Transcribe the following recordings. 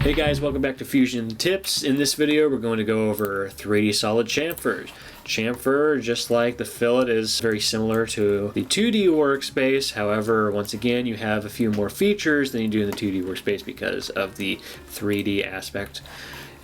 Hey guys, welcome back to Fusion Tips. In this video we're going to go over 3D solid chamfers. Chamfer, just like the fillet, is very similar to the 2D workspace. However, once again, you have a few more features than you do in the 2D workspace because of the 3D aspect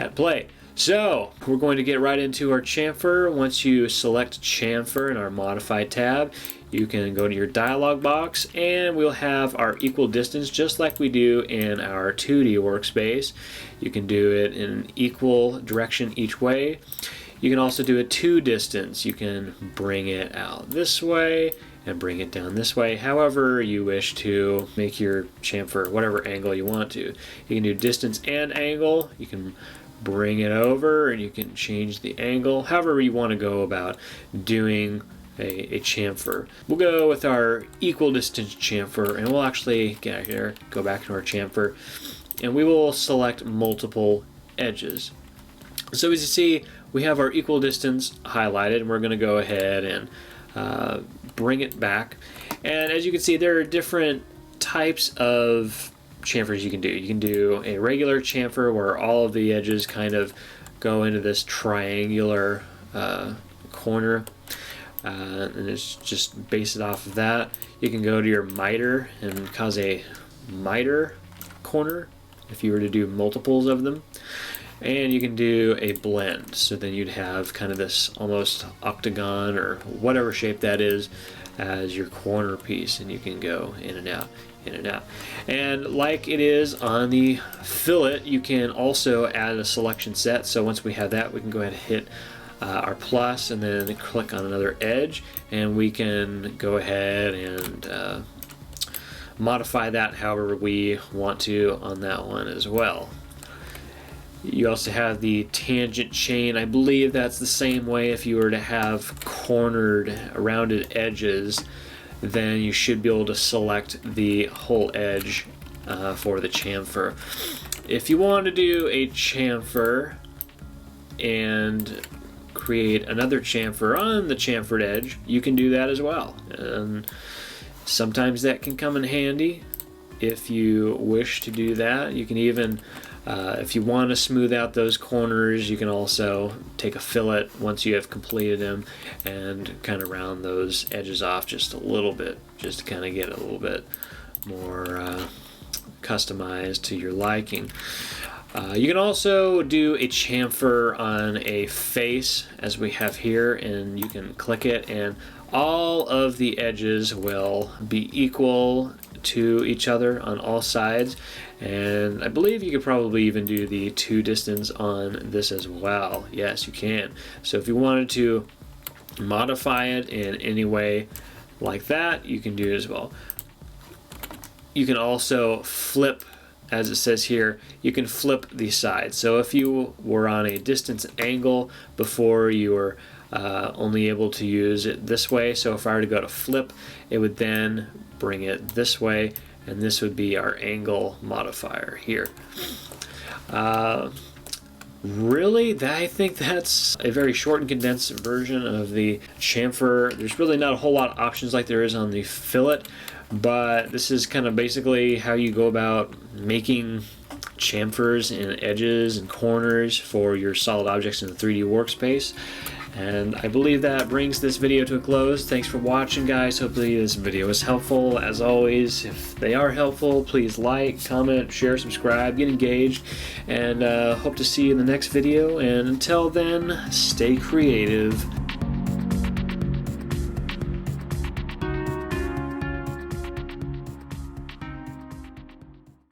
at play. So, we're going to get right into our chamfer. Once you select chamfer in our modify tab, you can go to your dialog box and we'll have our equal distance just like we do in our 2D workspace. You can do it in equal direction each way. You can also do a to distance. You can bring it out this way and bring it down this way, however you wish to make your chamfer whatever angle you want to. You can do distance and angle. You can bring it over and you can change the angle however you want to go about doing a chamfer. We'll go with our equal distance chamfer and we'll actually get out here, go back to our chamfer, and we will select multiple edges. So as you see, we have our equal distance highlighted and we're going to go ahead and bring it back. And as you can see, there are different types of chamfers you can do. You can do a regular chamfer where all of the edges kind of go into this triangular corner. And it's just base it off of that. You can go to your miter and cause a miter corner if you were to do multiples of them. And you can do a blend, so then you'd have kind of this almost octagon or whatever shape that is as your corner piece, and you can go in and out, in and out. And like it is on the fillet, you can also add a selection set. So once we have that, we can go ahead and hit our plus and then click on another edge, and we can go ahead and modify that however we want to on that one as well. You also have the tangent chain. I believe that's the same way. If you were to have cornered rounded edges, then you should be able to select the whole edge for the chamfer. If you want to do a chamfer and create another chamfer on the chamfered edge, you can do that as well. And sometimes that can come in handy if you wish to do that. You can even if you want to smooth out those corners, you can also take a fillet once you have completed them and kind of round those edges off just a little bit, just to kind of get it a little bit more customized to your liking. You can also do a chamfer on a face as we have here, and you can click it and all of the edges will be equal to each other on all sides. And I believe you could probably even do the to distance on this as well. Yes, you can. So if you wanted to modify it in any way like that, you can do it as well. You can also flip, as it says here, you can flip the sides. So if you were on a distance angle before, you were only able to use it this way. So if I were to go to flip, it would then bring it this way, and this would be our angle modifier here. Really, I think that's a very short and condensed version of the chamfer. There's really not a whole lot of options like there is on the fillet, but this is kind of basically how you go about making chamfers and edges and corners for your solid objects in the 3D workspace. And I believe that brings this video to a close. Thanks for watching, guys. Hopefully this video was helpful. As always, if they are helpful, please like, comment, share, subscribe, get engaged, and hope to see you in the next video. And until then, stay creative.